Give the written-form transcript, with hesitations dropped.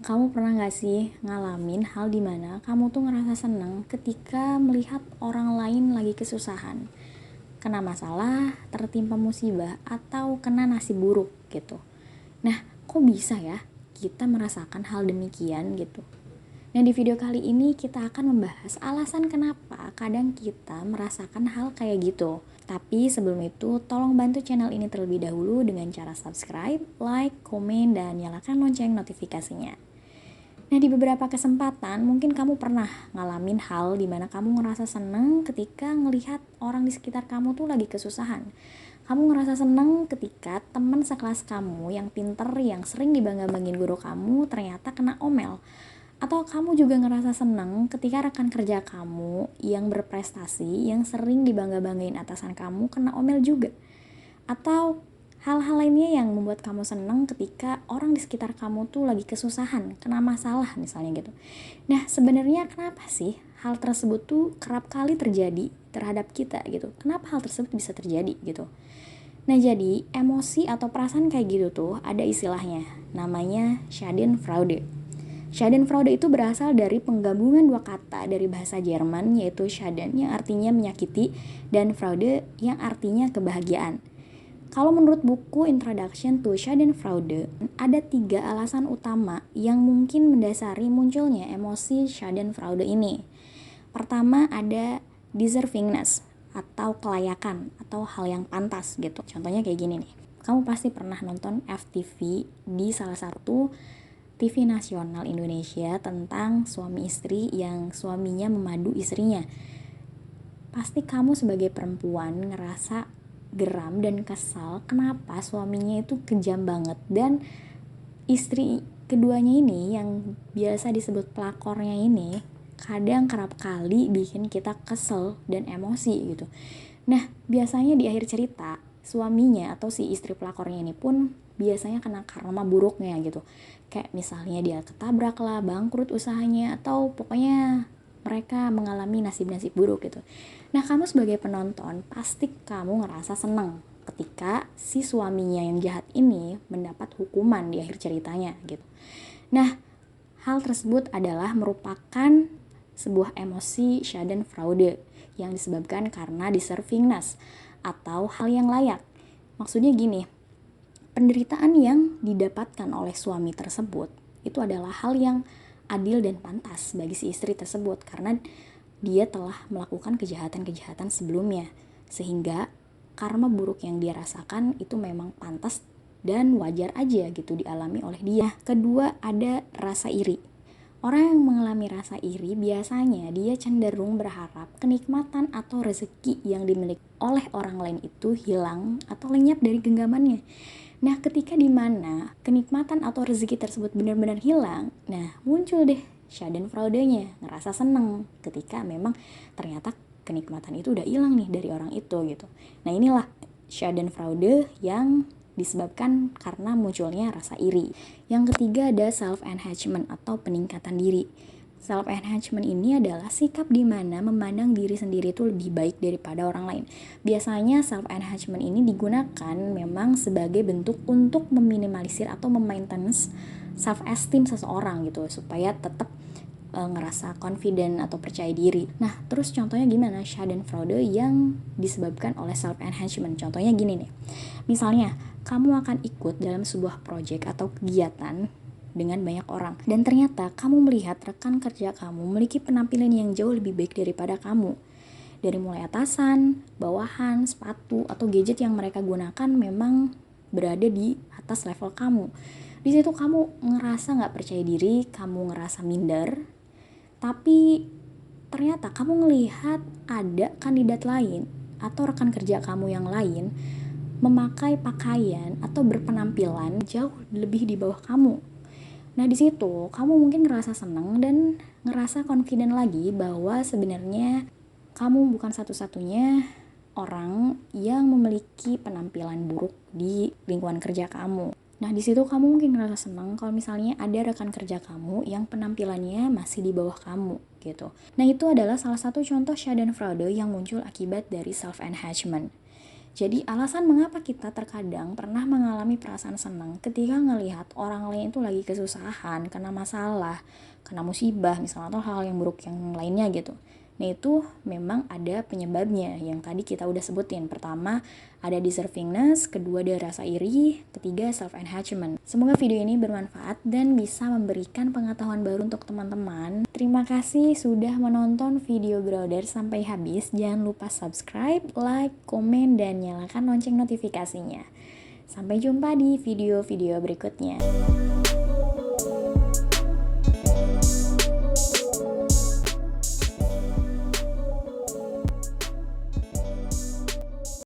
Kamu pernah gak sih ngalamin hal dimana kamu tuh ngerasa seneng ketika melihat orang lain lagi kesusahan, kena masalah, tertimpa musibah, atau kena nasib buruk gitu. Nah, kok bisa ya kita merasakan hal demikian gitu? Nah, di video kali ini kita akan membahas alasan kenapa kadang kita merasakan hal kayak gitu. Tapi sebelum itu, tolong bantu channel ini terlebih dahulu dengan cara subscribe, like, komen, dan nyalakan lonceng notifikasinya. Nah, di beberapa kesempatan mungkin kamu pernah ngalamin hal dimana kamu ngerasa seneng ketika ngelihat orang di sekitar kamu tuh lagi kesusahan. Kamu ngerasa seneng ketika teman sekelas kamu yang pinter, yang sering dibangga-banggain guru kamu ternyata kena omel. Atau kamu juga ngerasa seneng ketika rekan kerja kamu yang berprestasi, yang sering dibangga-banggain atasan kamu kena omel juga. Atau hal-hal lainnya yang membuat kamu seneng ketika orang di sekitar kamu tuh lagi kesusahan, kena masalah misalnya gitu. Nah, sebenarnya kenapa sih hal tersebut tuh kerap kali terjadi terhadap kita gitu? Kenapa hal tersebut bisa terjadi gitu? Nah, jadi emosi atau perasaan kayak gitu tuh ada istilahnya, namanya Schadenfreude. Schadenfreude itu berasal dari penggabungan dua kata dari bahasa Jerman, yaitu Schaden yang artinya menyakiti dan Freude yang artinya kebahagiaan. Kalau menurut buku Introduction to Schadenfreude, ada 3 alasan utama yang mungkin mendasari munculnya emosi Schadenfreude ini. Pertama ada deservingness atau kelayakan atau hal yang pantas gitu. Contohnya kayak gini nih. Kamu pasti pernah nonton FTV di salah satu TV nasional Indonesia tentang suami istri yang suaminya memadu istrinya. Pasti kamu sebagai perempuan ngerasa geram dan kesal kenapa suaminya itu kejam banget, dan istri keduanya ini yang biasa disebut pelakornya ini kadang kerap kali bikin kita kesel dan emosi gitu. Nah, biasanya di akhir cerita suaminya atau si istri pelakornya ini pun biasanya kena karma buruknya gitu. Kayak misalnya dia ketabrak lah, bangkrut usahanya, atau pokoknya mereka mengalami nasib-nasib buruk gitu. Nah, kamu sebagai penonton pasti kamu ngerasa seneng ketika si suaminya yang jahat ini mendapat hukuman di akhir ceritanya gitu. Nah, hal tersebut adalah merupakan sebuah emosi Schadenfreude yang disebabkan karena deservingness atau hal yang layak. Maksudnya gini, penderitaan yang didapatkan oleh suami tersebut itu adalah hal yang adil dan pantas bagi si istri tersebut karena dia telah melakukan kejahatan-kejahatan sebelumnya, sehingga karma buruk yang dia rasakan itu memang pantas dan wajar aja gitu dialami oleh dia. Kedua, ada rasa iri. Orang yang mengalami rasa iri biasanya dia cenderung berharap kenikmatan atau rezeki yang dimiliki oleh orang lain itu hilang atau lenyap dari genggamannya. Nah, ketika dimana kenikmatan atau rezeki tersebut benar-benar hilang, nah muncul deh Schadenfreude-nya, ngerasa seneng ketika memang ternyata kenikmatan itu udah hilang nih dari orang itu gitu. Nah, inilah Schadenfreude yang disebabkan karena munculnya rasa iri. Yang ketiga ada self-enhancement atau peningkatan diri. Self-enhancement ini adalah sikap di mana memandang diri sendiri itu lebih baik daripada orang lain. Biasanya self-enhancement ini digunakan memang sebagai bentuk untuk meminimalisir atau memaintenance self-esteem seseorang gitu, supaya tetap ngerasa confident atau percaya diri. Nah, terus contohnya gimana Schadenfreude yang disebabkan oleh self-enhancement? Contohnya gini nih. Misalnya, kamu akan ikut dalam sebuah project atau kegiatan dengan banyak orang, dan ternyata kamu melihat rekan kerja kamu memiliki penampilan yang jauh lebih baik daripada kamu. Dari mulai atasan, bawahan, sepatu, atau gadget yang mereka gunakan memang berada di atas level kamu. Di situ kamu ngerasa gak percaya diri, kamu ngerasa minder, tapi ternyata kamu ngelihat ada kandidat lain atau rekan kerja kamu yang lain memakai pakaian atau berpenampilan jauh lebih di bawah kamu. Nah, di situ kamu mungkin ngerasa senang dan ngerasa confident lagi bahwa sebenarnya kamu bukan satu-satunya orang yang memiliki penampilan buruk di lingkungan kerja kamu. Nah, di situ kamu mungkin ngerasa senang kalau misalnya ada rekan kerja kamu yang penampilannya masih di bawah kamu gitu. Nah, itu adalah salah satu contoh Schadenfreude yang muncul akibat dari self-enhancement. Jadi alasan mengapa kita terkadang pernah mengalami perasaan senang ketika ngelihat orang lain itu lagi kesusahan, kena masalah, kena musibah misalnya, atau hal yang buruk yang lainnya gitu. Nah itu memang ada penyebabnya yang tadi kita udah sebutin. Pertama ada deservingness, kedua ada rasa iri, ketiga self-enhancement. Semoga video ini bermanfaat dan bisa memberikan pengetahuan baru untuk teman-teman. Terima kasih sudah menonton video Brother sampai habis. Jangan lupa subscribe, like, komen, dan nyalakan lonceng notifikasinya. Sampai jumpa di video-video berikutnya.